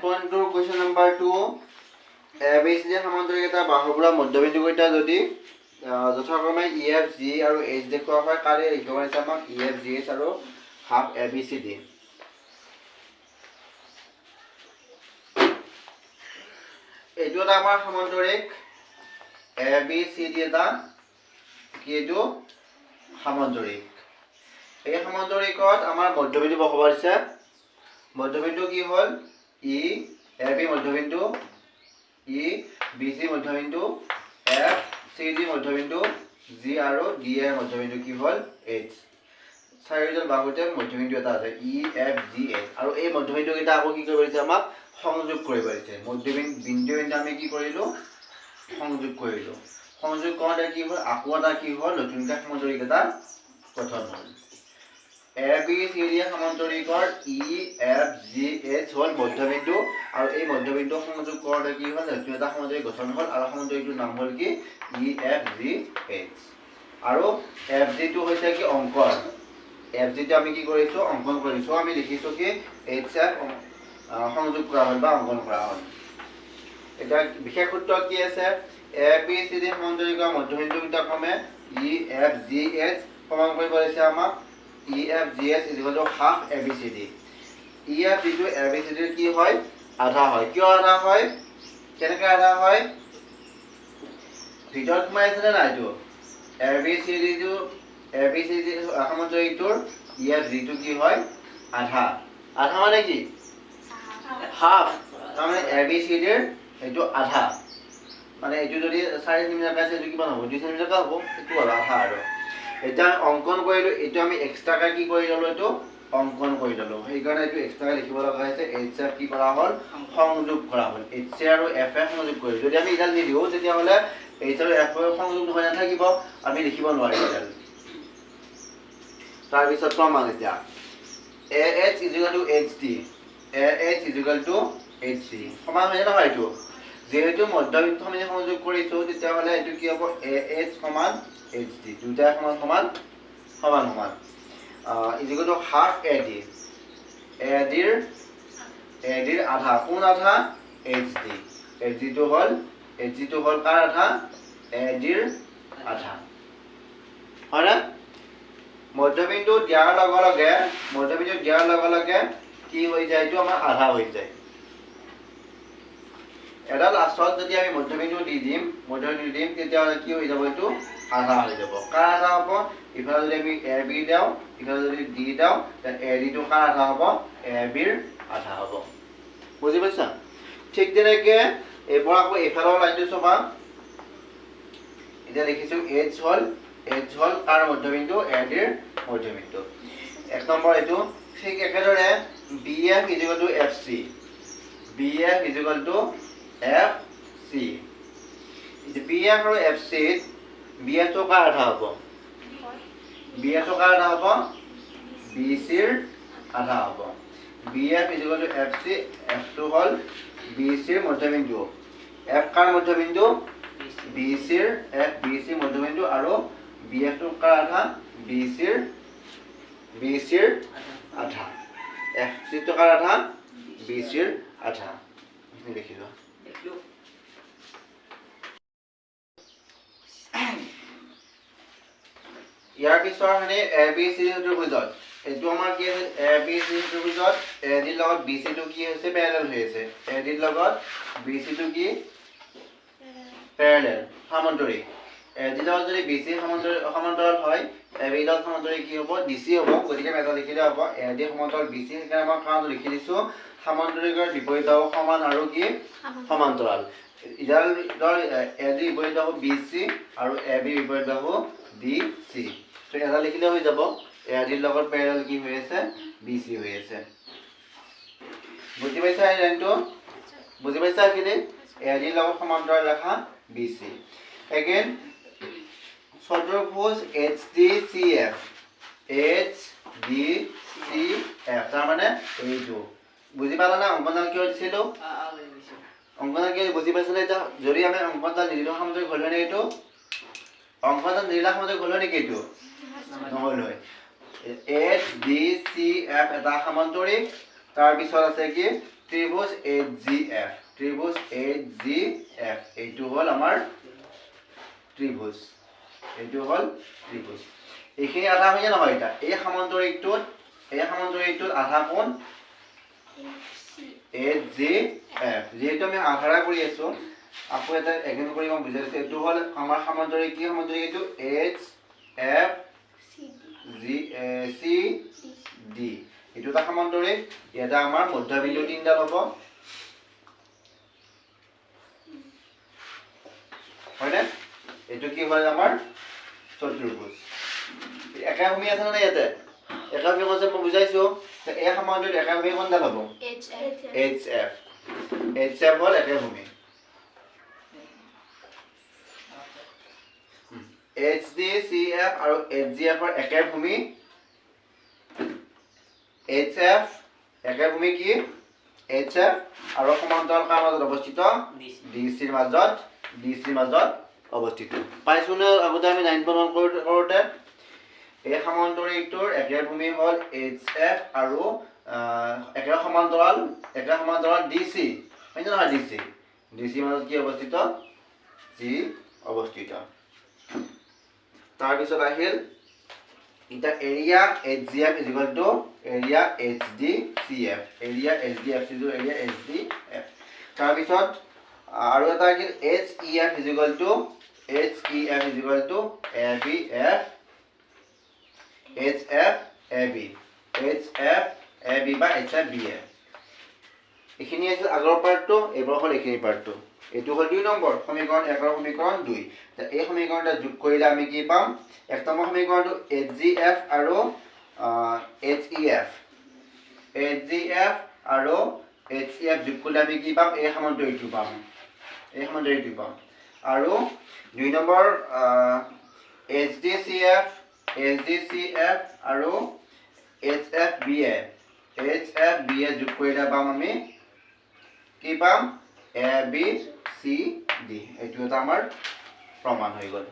9.2 question number 2 ABCD সামান্তৰিক এটা বাহুবোৰৰ মধ্যবিন্দু কেইটা যদি যথাক্ৰমে EFG আৰু H দেখুওৱা হয় কালি লিখিব আছে আমাক EFGH আৰু হাফ ABCD এইটো এটা আমাৰ সামান্তৰিক ABCD এটা কি এইটো সামান্তৰিক এই সামান্তৰিকত আমাৰ মধ্যবিন্দু বহাব আছে মধ্যবিন্দু কি হল E AB মধ্যবিন্দু E BC মধ্যবিন্দু F CD মধ্যবিন্দু G আৰু D এৰ মধ্যবিন্দু কি হল H চাৰিজন বাহুতে মধ্যবিন্দু এটা আছে E F G H আৰু এই মধ্যবিন্দু কেইটা আকৌ কি কৰিব আছে আমাক সংযোগ কৰিব আছে মধ্যবিন্দু আমি কি কৰিলো সংযোগ কৰিলো সংযোগ কৰোঁতে কি হল আকৌ এটা কি হল নতুনকৈ সামান্তৰিক এটা গঠন হল ABCD সামান্তৰিকৰ EFGH হল মধ্যবিন্দু আৰু এই মধ্যবিন্দু সংযোগ কৰোঁতে কি হল নতুন এটা সামান্তৰিক গঠন হল আৰু সামান্তৰিকটোৰ নাম হল কি EFGH আৰু FG টো হৈছে কি অংকন FG টো আমি কি কৰিছো অংকন কৰিছো আমি লিখিছো কি HF সংযোগ কৰা হল বা অংকন কৰা হল এটা বিশেষ সূত্ৰ কি আছে ABCD সামান্তৰিকৰ মধ্যবিন্দু কেইটা ক্ৰমে EFGH সমান কৰিব আছে আমাক EFGH is equal to half ABCD. EF into ABCD কি হয় আধা হয় কিয় আধা হয় কেনেকৈ আধা হয় ভিতৰত সোমাই আছে না এইটো ABCD সামান্তৰিকটোৰ EFG টো কি হয় আধা আধা মানে কি হাফ মানে ABCD ৰ এইটো আধা মানে এইটো যদি 4 সেমি আছে এইটো কিমান হ'ব 2 সেমি হ'ব এইটো আধা আৰু এটা অঙ্কন কৰিলো এটো আমি এক্সট্ৰাকৈ কি কৰি ললো এটো অঙ্কন কৰি ললো সেই কাৰণে এটো এক্সট্ৰাকৈ লিখিব লগা হৈছে HF কি কৰা হল সংযোগ কৰা হল HC আৰু FF সংযোগ কৰি যদি আমি ইডাল নিদিও তেতিয়া হলে H আৰু F সংযোগ হৈ নাথাকিব আমি লিখিব নোৱাৰিম ইডাল তাৰ পিছত প্ৰমাণ এতিয়া AH HT AH HC সমান হয় না এইটো যেহেতু মধ্যবিন্দু আমি সংযোগ কৰিছো তেতিয়া হলে এটো কি হ'ব AH সমান HT দুটা সমান is equal to half AD AD আধা কোন আধা HG টো হল কাৰ আধা AD আধা হয়না মধ্যবিন্দু দিয়াৰ লগে লগে কি হৈ যায় এইটো আমাৰ আধা হৈ যায় এটা লাষ্টত যদি আমি মধ্যবিন্দু দি দিম তেতিয়া কি হৈ যাব এইটো আধা হৈ যাব কাৰ আধা হ'ব ইফালে যদি আমি AB দাও ইফালে যদি D দাও তে AD টো কাৰ আধা হ'ব AB ৰ আধা হ'ব বুজি পাইছা ঠিক তেনেকৈ এবাৰ আকৌ ইফালৰ লাইনটো চাবা এতিয়া লিখিছো H হল কাৰ মধ্যবিন্দু AD ৰ মধ্যবিন্দু এক নম্বৰ এইটো ঠিক একেদৰে BF FC BF FC এই BF আৰু FC BF তো কাৰ আধা হ'ব BF তো কাৰ আধা হ'ব BC ৰ আধা হ'ব BF FC F তো হল BC ৰ মধ্যবিন্দু F কাৰ মধ্যবিন্দু BC ৰ BC মধ্যবিন্দু আৰু BF তো কাৰ আধা BC ৰ আধা FC তো কাৰ আধা BC ৰ আধা দেখিলো ইয়াৰ পিছৰ মানে ABCD ত্ৰিভুজত এটো আমাৰ কি আছে ABCD ত্ৰিভুজত AD লগত BC টো কি হৈছে প্যাৰালেল হৈ আছে AD লগত BC টো কি প্যাৰালেল সমান্তৰিক AD লগত যদি BC সমান্তৰাল হয় AB লগত সমান্তৰিক কি হ'ব DC হ'ব গতিকে এটা লিখিলে হ'ব AD সমান্তৰাল BC সেইকাৰণে আমাৰ কাৰণটো লিখি দিছো সমান্তৰিকৰ বিপৰীত বাহু সমান আৰু কি সমান্তৰাল ইডাল AD বিপৰীত বাহু BC আৰু AB বিপৰীত বাহু DC তো এটা লিখিলে হৈ যাব AD লগত প্যাৰালেল কি হৈ আছে BC হৈ আছে বুজি পাইছা এই লাইনটো বুজি পাইছা কিনে AD লগত সমান্তৰাল ৰেখা BC again চতুৰ্ভুজ HDCF তাৰ মানে এইটো বুজি পালা না অংকনডাল কিয় দিছিলো অংকনডাল কি বুজি পাইছানে এটা যদি আমি অংকনডাল নিদিলো সামান্তৰিক হল নে এইটো অংকনডাল নিদিলা সামান্তৰিক হল নেকি এইটো নহল হয় HDCF এটা সামান্তৰিক তাৰ পিছত আছে কি ত্ৰিভুজ HGF, ত্ৰিভুজ HGF, এইটো হ'ল আমাৰ ত্ৰিভুজ, এইটো হ'ল ত্ৰিভুজ। এইখিনি আধা হয় নহয় এটা, এই সামান্তৰিকটোত আধা কোণ HGF, যেহেতু আমি আধাৰা কৰি আছো আকৌ এটা এগ্ৰিমেন্ট কৰি মই বুজাই দিছো, এইটো হ'ল আমাৰ সামান্তৰিক, কি সামান্তৰিক এইটো HFCD, এইটো এটা সামান্তৰিক। ইয়াতে আমাৰ মধ্যবিন্দু তিনিডাল হ'ব, হয়নে? এইটো কি হয় আমাৰ চতুৰ্ভুজ। একা ভূমি আছে নে ইয়াতে? একা ভূমি কনচেপ্ট মই বুজাইছো। এই সামান্তৰিক একা ভূমি কোনডাল হ'ব? HF, HF হ'ল একা ভূমি। HDCF আৰু HGF ৰ একে ভূমি, HF একে ভূমি কি? HF আৰু সমান্তৰাল কাৰ মাজত অৱস্থিত? DC ৰ মাজত অৱস্থিত। পাইছো নে আগতে আমি 9.1 কৰোতে? এই সামান্তৰিকটোৰ একে ভূমি হ'ল HF আৰু একে সমান্তৰাল DC, হয় নে নহয়? DC মাজত কি অৱস্থিত? G অৱস্থিত। তাৰপিছত আহিল এটা area HGF is equal to area HDCF, area HDF। তাৰপিছত আৰু এটা আহিল HEF is equal to ABF, HFAB বা HFBF। এইখিনি আছিল আগৰ পাৰ্টটো, এইবাৰ হ'ল এইখিনি পাৰ্টটো। এইটো হ'ল 2 নম্বৰ সমীকৰণ, 1 আৰু সমীকৰণ 2। এই সমীকৰণটা যোগ কৰিলে আমি কি পাম? 1 নম্বৰ সমীকৰণটো HGF আৰু HEF আৰু HEF যোগ কৰিলে আমি কি পাম? এই সামান্তৰিকটো পাম, আৰু 2 নম্বৰ HDCF আৰু HFBF যোগ কৰিলে পাম আমি কি পাম? ABCD। এইটো এটা আমাৰ প্ৰমাণ হৈ গ'ল।